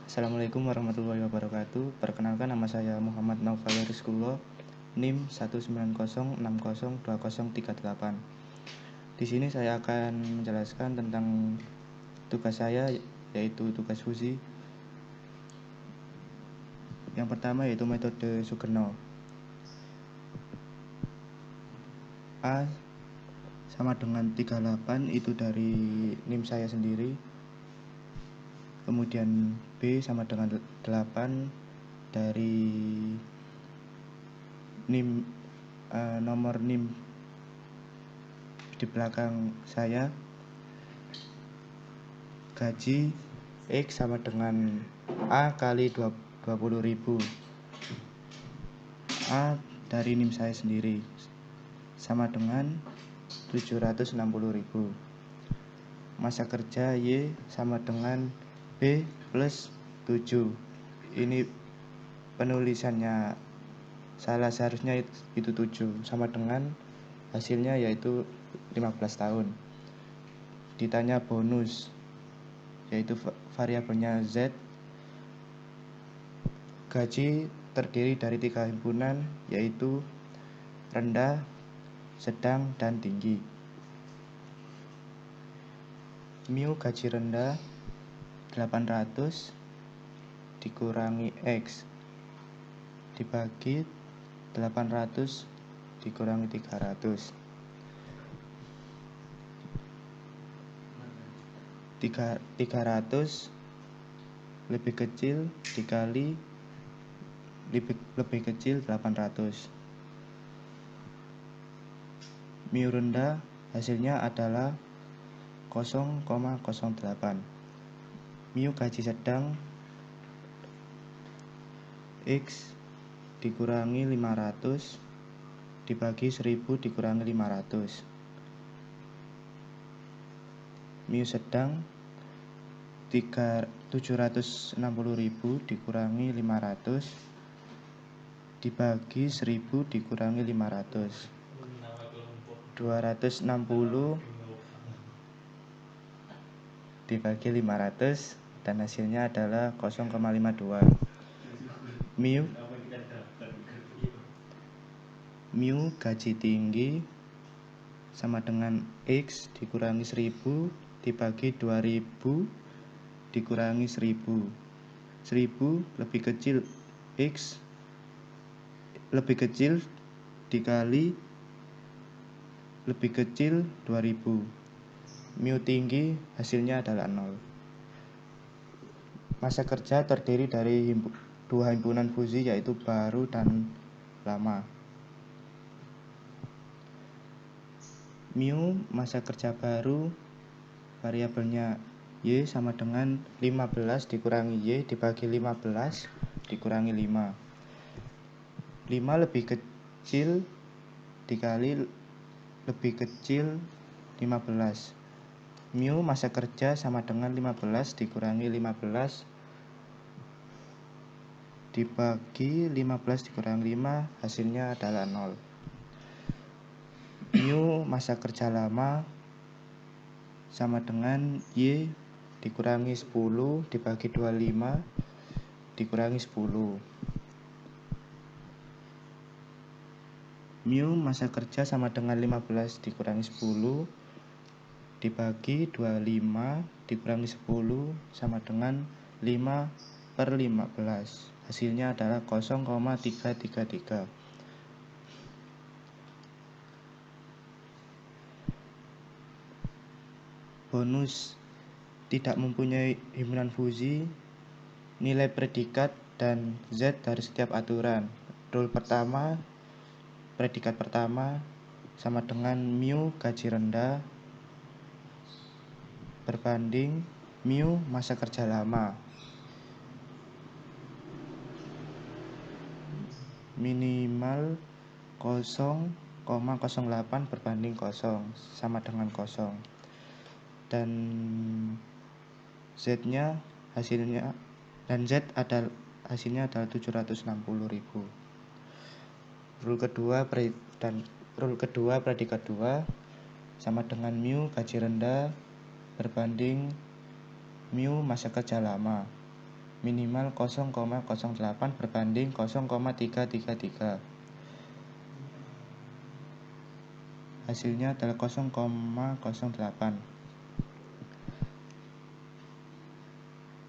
Assalamualaikum warahmatullahi wabarakatuh. Perkenalkan, nama saya Muhammad Naufal Rizkullah, NIM 190602038. Di sini saya akan menjelaskan tentang tugas saya, yaitu tugas fusi. Yang pertama yaitu metode Sugeno. A sama dengan 38, itu dari NIM saya sendiri. Kemudian B sama dengan 8 dari NIM, nomor NIM di belakang saya. Gaji X sama dengan A kali 20.000. A dari NIM saya sendiri sama dengan 760.000. Masa kerja Y sama dengan B plus 7. Ini penulisannya salah, seharusnya itu 7, sama dengan hasilnya yaitu 15 tahun. Ditanya bonus, yaitu variabelnya Z. Gaji terdiri dari 3 himpunan, yaitu rendah, sedang, dan tinggi. Mu gaji rendah 800 dikurangi X dibagi 800 dikurangi 300. 300 lebih kecil dikali lebih kecil 800. Mu rendah hasilnya adalah 0,08. Mu gaji sedang X dikurangi 500 dibagi 1000 dikurangi 500. Mu sedang 760.000 dikurangi 500 dibagi 1000 dikurangi 500. 260 dibagi 500 dan hasilnya adalah 0,52. Mu gaji tinggi sama dengan X dikurangi 1000 dibagi 2000 dikurangi 1000. 1000 lebih kecil X lebih kecil dikali lebih kecil 2000. Mu tinggi hasilnya adalah 0. Masa kerja terdiri dari 2 himpunan fusi, yaitu baru dan lama. Mu masa kerja baru, variabelnya Y sama dengan 15 dikurangi Y dibagi 15 dikurangi 5. 5 lebih kecil dikali lebih kecil 15. Mu masa kerja sama dengan 15 dikurangi 15 dibagi 15 dikurangi 5, hasilnya adalah 0. Mu masa kerja lama sama dengan Y dikurangi 10 dibagi 25 dikurangi 10. Mu masa kerja sama dengan 15 dikurangi 10 dibagi 25 dikurangi 10 sama dengan 5/15. Hasilnya adalah 0,333. Bonus tidak mempunyai himpunan fusi, nilai predikat dan Z dari setiap aturan. Rule pertama, predikat pertama sama dengan mu gaji rendah berbanding mu masa kerja lama. Minimal 0,08 berbanding 0 sama dengan 0. Dan Z-nya hasilnya dan Z adalah hasilnya adalah 760.000. Rule kedua predikat 2 sama dengan mu gaji rendah berbanding mu masa kerja lama. minimal 0,08 berbanding 0,333. Hasilnya adalah 0,08.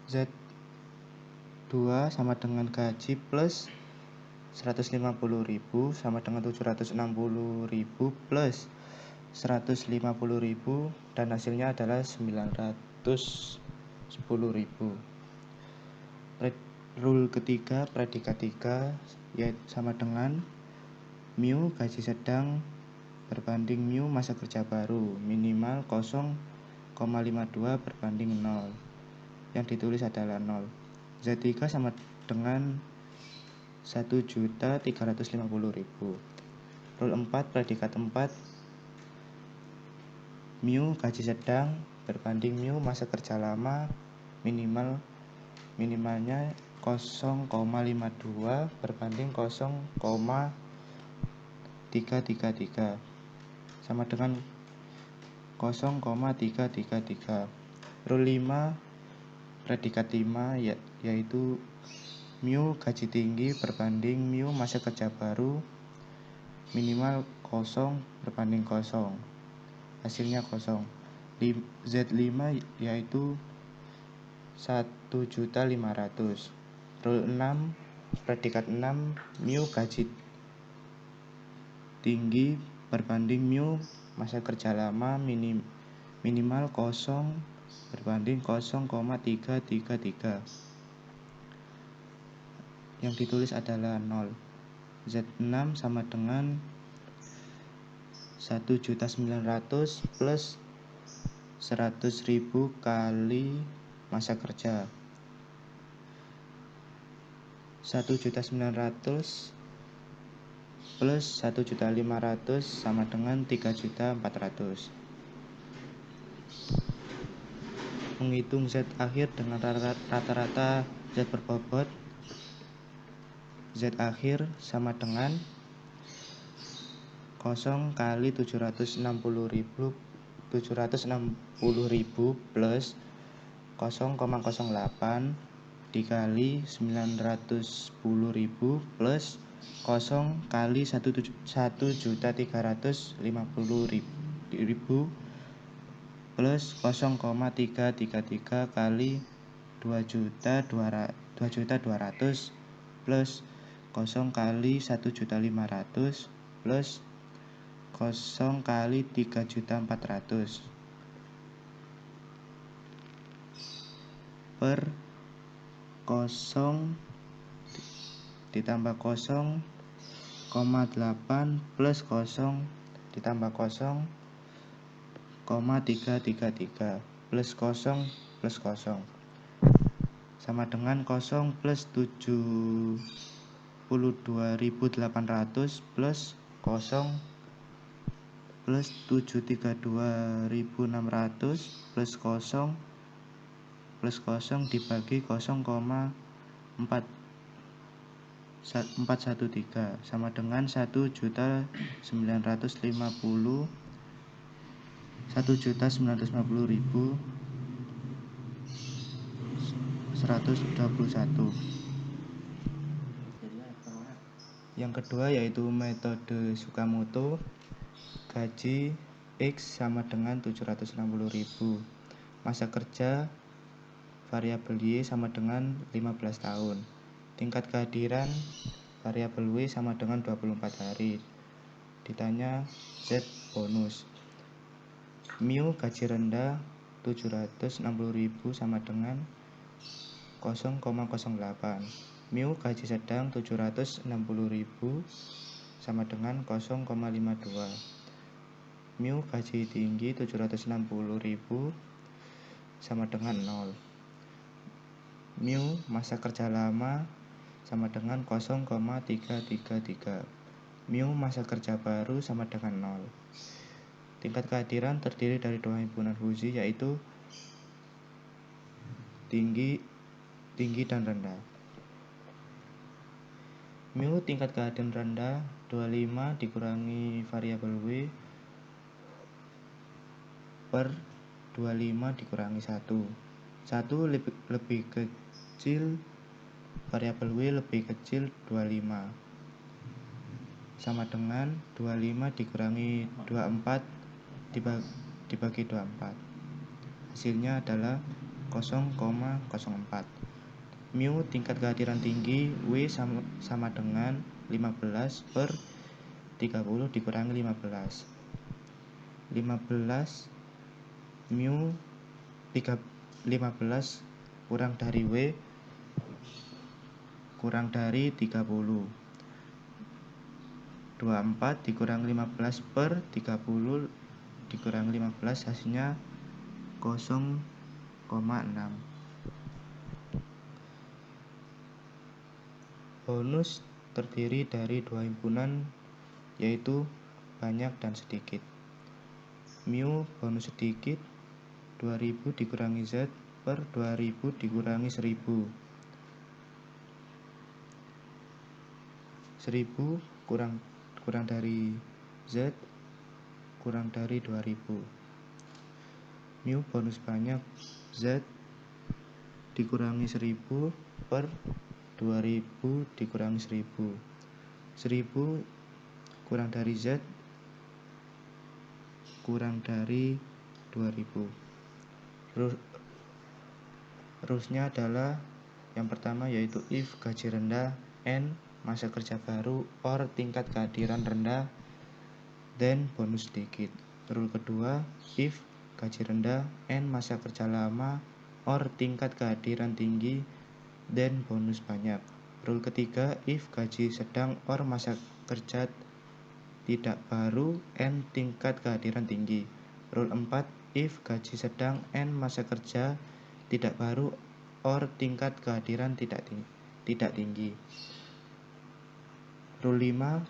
Z2 sama dengan gaji plus 150.000 sama dengan 760.000 plus 150.000 dan hasilnya adalah 910.000. Rule ketiga predikat 3 yaitu sama dengan mu gaji sedang berbanding mu masa kerja baru minimal 0,52 berbanding 0. Yang ditulis adalah 0. Z3 sama dengan 1.350.000. Rule 4 predikat 4 mu gaji sedang berbanding mu masa kerja lama minimalnya 0,52 berbanding 0,333 sama dengan 0,333. Rule 5 predikat 5 yaitu mu gaji tinggi berbanding mu masa kerja baru minimal 0 berbanding 0. Hasilnya 0. Z5 yaitu 1.500.000. Rule 6 predikat 6 mu gaji tinggi berbanding mu masa kerja lama minimal 0 berbanding 0,333. Yang ditulis adalah 0. Z6 sama dengan 1.900.000 plus 100.000 kali masa kerja. 1.900.000 plus 1.500.000 sama dengan 3.400.000. Menghitung Z akhir dengan rata-rata Z berbobot. Z akhir sama dengan 0 kali 760.000 plus 0,08 dikali 910.000 plus 0 kali 1.350.000 plus 0,333 kali 2.200.000 plus 0 kali 1.500.000 plus 0 kali 3.400.000 per 0 ditambah 0,8 plus 0 ditambah 0,333 plus 0 plus 0 sama dengan 0 plus 72.800 plus 0 plus 732.600 plus 0 plus 0 dibagi 0,413 sama dengan 1.950.121. Yang kedua yaitu metode Tsukamoto. Gaji X sama dengan 760.000. Masa kerja variabel Y sama dengan 15 tahun. Tingkat kehadiran variabel W sama dengan 24 hari. Ditanya Z bonus. Mu gaji rendah 760.000 sama dengan 0,08. Mu gaji sedang 760.000 sama dengan 0,52. Mu gaji tinggi 760.000 sama dengan 0. Mu masa kerja lama sama dengan 0,333. Mu masa kerja baru sama dengan 0. Tingkat kehadiran terdiri dari dua himpunan fusi yaitu tinggi dan rendah. Mu tingkat kehadiran rendah 25 dikurangi variabel W per 25 dikurangi 1. 1 lebih ke kecil, variabel W lebih kecil 25, sama dengan 25 dikurangi 24 dibagi 24. Hasilnya adalah 0,04. Mu tingkat kehadiran tinggi W sama dengan 15 per 30 dikurangi 15. 15 mu 15 kurang dari W kurang dari 30. 24 dikurangi 15 per 30 dikurangi 15 hasilnya 0,6. Bonus terdiri dari dua himpunan, yaitu banyak dan sedikit. Mu bonus sedikit 2000 dikurangi Z per 2000 dikurangi 1000. 1000 kurang dari Z kurang dari 2000. Mu bonus banyak Z dikurangi 1000 per 2000 dikurangi 1000. 1000 kurang dari Z kurang dari 2000. Rulesnya adalah yang pertama yaitu if gaji rendah N masa kerja baru or tingkat kehadiran rendah then bonus sedikit. Rule kedua if gaji rendah N masa kerja lama or tingkat kehadiran tinggi then bonus banyak. Rule ketiga if gaji sedang or masa kerja tidak baru N tingkat kehadiran tinggi. Rule 4 if gaji sedang N masa kerja tidak baru or tingkat kehadiran tidak tinggi. Rule 5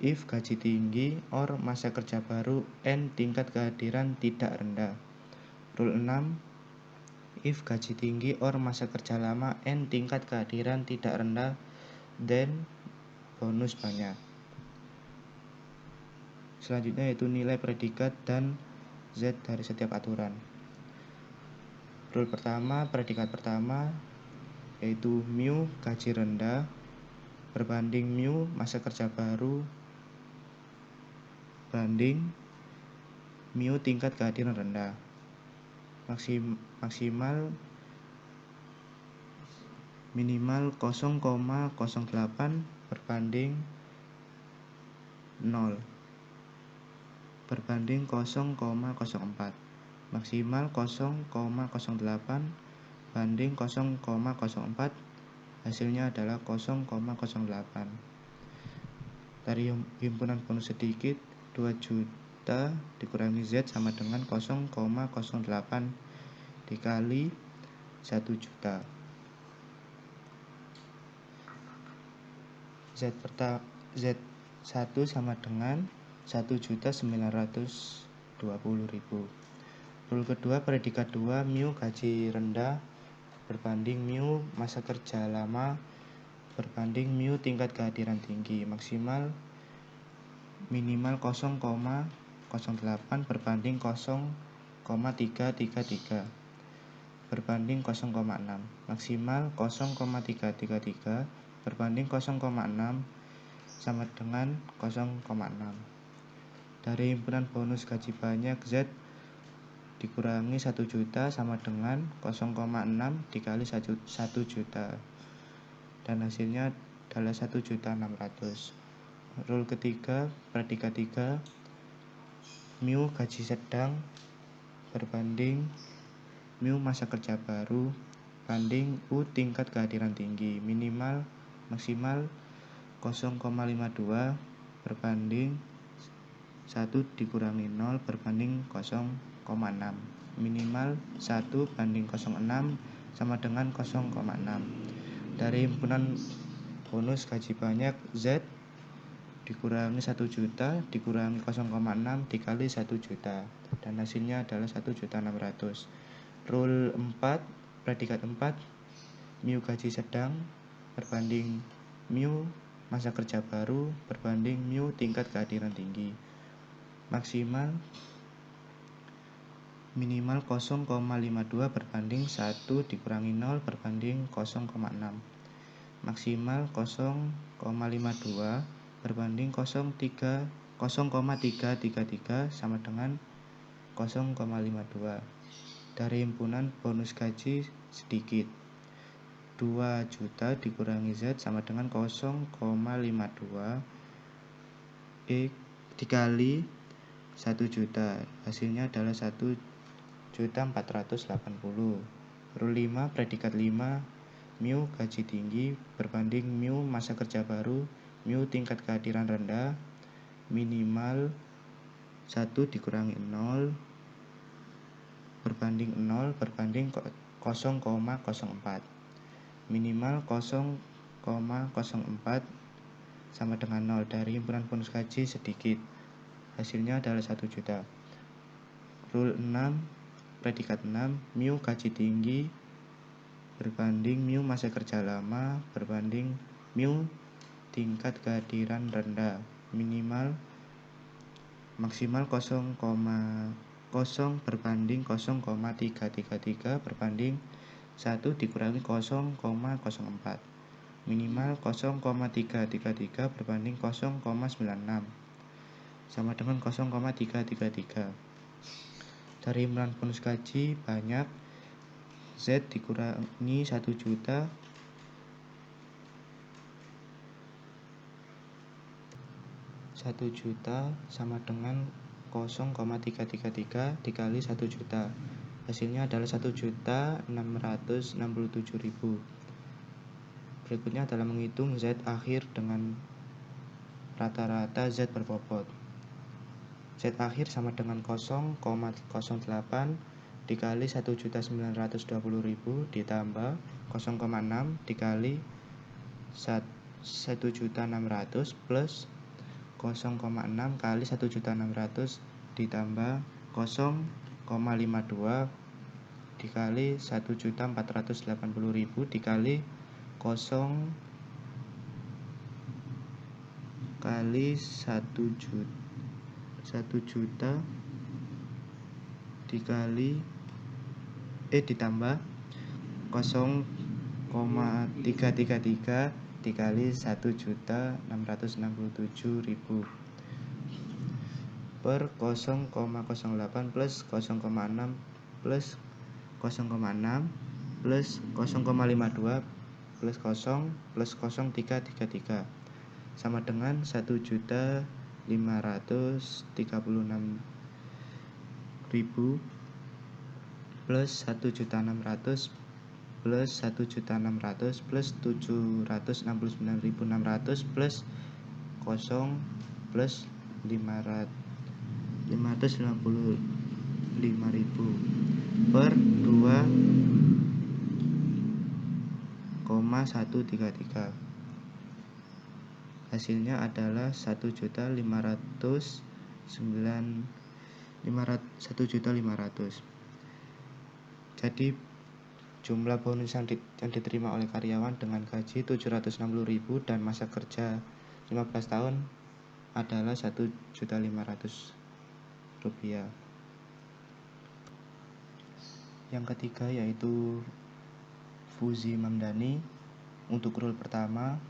if gaji tinggi or masa kerja baru N tingkat kehadiran tidak rendah. Rule 6 if gaji tinggi or masa kerja lama N tingkat kehadiran tidak rendah then bonus banyak. Selanjutnya yaitu nilai predikat dan Z dari setiap aturan. Rule pertama, predikat pertama yaitu mu gaji rendah berbanding mu masa kerja baru banding mu tingkat kehadiran rendah. Maksimal minimal 0,08 berbanding 0 berbanding 0,04. Maksimal 0,08 banding 0,04 hasilnya adalah 0,08. Dari himpunan bonus sedikit 2 juta dikurangi Z sama dengan 0,08 dikali 1 juta. Z1 sama dengan 1.920.000. Rule kedua predikat 2 mu gaji rendah berbanding mu masa kerja lama berbanding mu tingkat kehadiran tinggi. Maksimal minimal 0,08 berbanding 0,333 berbanding 0,6. Maksimal 0,333 berbanding 0,6 sama dengan 0,6. Dari himpunan bonus gaji banyak Z dikurangi 1 juta sama dengan 0,6 dikali 1 juta dan hasilnya adalah 1.600.000. Rule ketiga predikat 3 mu gaji sedang berbanding mu masa kerja baru banding U tingkat kehadiran tinggi. Maksimal 0,52 berbanding 1 dikurangi 0 berbanding 0,6. Minimal 1 banding 0,6 sama dengan 0,6. Dari himpunan bonus gaji banyak Z dikurangi 1 juta dikurangi 0,6 dikali 1 juta dan hasilnya adalah 1.600.000. Rule 4 predikat 4 mu gaji sedang berbanding mu masa kerja baru berbanding mu tingkat kehadiran tinggi. Maksimal minimal 0,52 berbanding 1 dikurangi 0 berbanding 0,6. Maksimal 0,52 berbanding 0,333 sama dengan 0,52. Dari himpunan bonus gaji sedikit, 2 juta dikurangi Z sama dengan 0,52 dikali 1 juta. Hasilnya adalah 1.480.000. Rule 5, predikat 5, mu gaji tinggi berbanding mu masa kerja baru, mu tingkat kehadiran rendah, minimal 1 dikurangi 0 berbanding 0 berbanding 0,04. Minimal 0,04 sama dengan 0. Dari himpunan bonus gaji sedikit, hasilnya adalah 1 juta. Rule 6, predikat 6, mu gaji tinggi berbanding mu masa kerja lama berbanding mu tingkat kehadiran rendah, maksimal 0,0 berbanding 0,333 berbanding 1 dikurangi 0,04. Minimal 0,333 berbanding 0,96 sama dengan 0,333. Dari himpunan bonus gaji banyak, Z dikurangi 1 juta sama dengan 0,333 dikali 1 juta. Hasilnya adalah 1.667.000. Berikutnya adalah menghitung Z akhir dengan rata-rata Z berbobot. Z akhir sama dengan 0,08 dikali 1.920.000 ditambah 0,6 dikali 1.600 plus 0,6 kali 1.600 ditambah 0,52 dikali 1.480.000 dikali 0 kali 1 juta dikali ditambah 0,333 dikali 1.667.000 per 0,08 plus 0,6 plus 0,6 plus 0,52 plus 0 plus 0,333 sama dengan 1.536.000 plus 1.600 plus 1.600 plus 769.600 plus 0 plus 555.000 per 2,133. Hasilnya adalah 1.500.000. Jadi jumlah bonus yang diterima oleh karyawan dengan gaji 760.000 dan masa kerja 15 tahun adalah 1.500.000 rupiah. Yang ketiga yaitu Fuzi Mamdani. Untuk rule pertama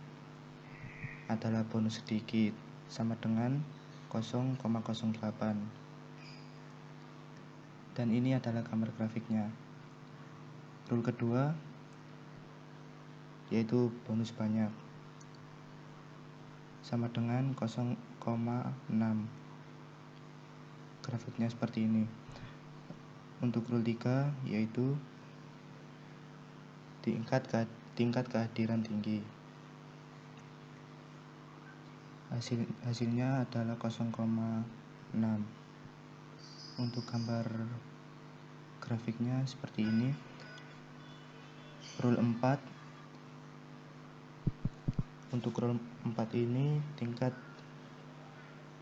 adalah bonus sedikit sama dengan 0,08. Dan ini adalah gambar grafiknya. Rule kedua yaitu bonus banyak sama dengan 0,6. Grafiknya seperti ini. Untuk rule 3 yaitu tingkat kehadiran tinggi. Hasilnya adalah 0,6. Untuk gambar grafiknya seperti ini. Rule 4. Untuk rule 4 ini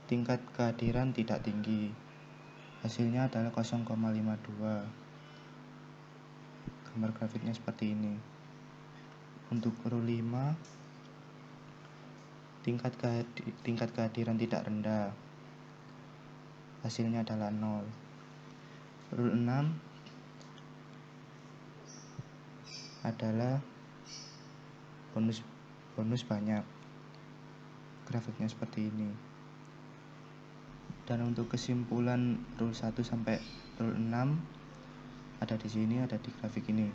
tingkat kehadiran tidak tinggi. Hasilnya adalah 0,52. Gambar grafiknya seperti ini. Untuk rule 5, tingkat kehadiran tidak rendah. Hasilnya adalah 0. Rule 6 adalah bonus banyak. Grafiknya seperti ini. Dan untuk kesimpulan rule 1 sampai rule 6 ada di sini, ada di grafik ini.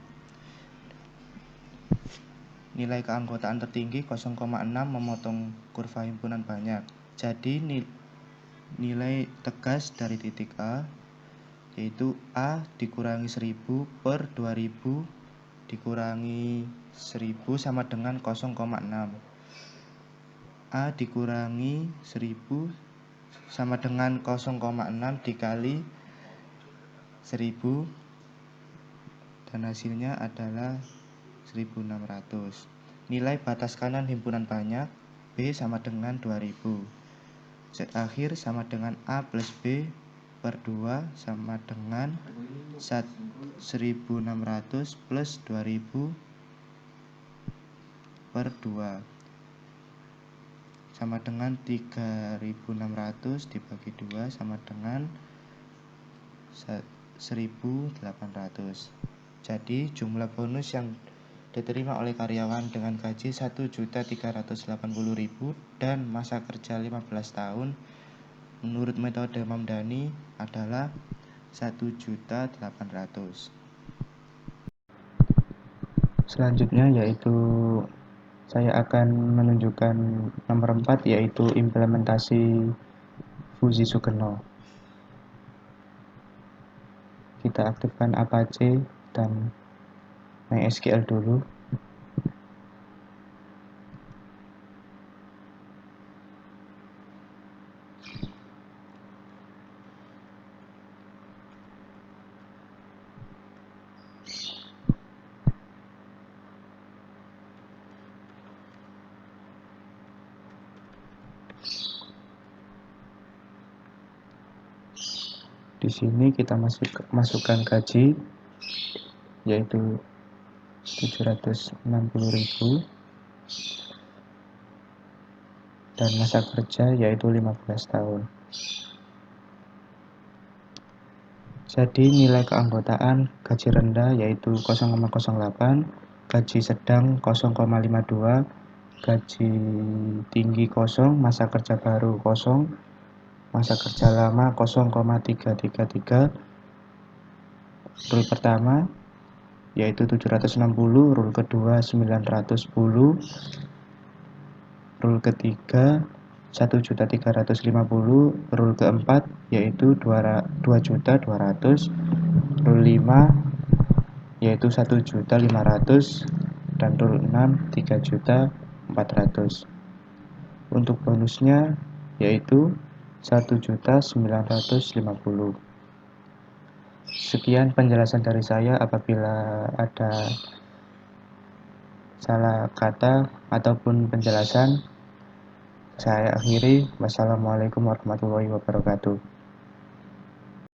Nilai keanggotaan tertinggi 0,6 memotong kurva himpunan banyak. Jadi nilai tegas dari titik A yaitu A dikurangi 1000 per 2000 dikurangi 1000 sama dengan 0,6. A dikurangi 1000 sama dengan 0,6 dikali 1000 dan hasilnya adalah 1600. Nilai batas kanan himpunan banyak B sama dengan 2000. Z akhir sama dengan A plus B per 2 sama dengan 1600 plus 2000 per 2 sama dengan 3600 dibagi 2 sama dengan 1800. Jadi jumlah bonus yang diterima oleh karyawan dengan gaji 1.380.000 dan masa kerja 15 tahun menurut metode Mamdani adalah 1.800.000. Selanjutnya yaitu saya akan menunjukkan nomor 4 yaitu implementasi Fuzi Sugeno. Kita aktifkan Apache dan MySQL dulu. Di sini kita masukkan gaji yaitu 760.000 dan masa kerja yaitu 15 tahun. Jadi nilai keanggotaan gaji rendah yaitu 0,08, gaji sedang 0,52, gaji tinggi 0, masa kerja baru 0, masa kerja lama 0,333. Rule pertama yaitu 760, rule kedua 910, rule ketiga 1.350, rule keempat yaitu 2.200.000, rule 5 yaitu 1.500.000 dan rule 6 3.400.000. Untuk bonusnya yaitu 1.950.000. Sekian penjelasan dari saya. Apabila ada salah kata ataupun penjelasan, saya akhiri. Wassalamualaikum warahmatullahi wabarakatuh.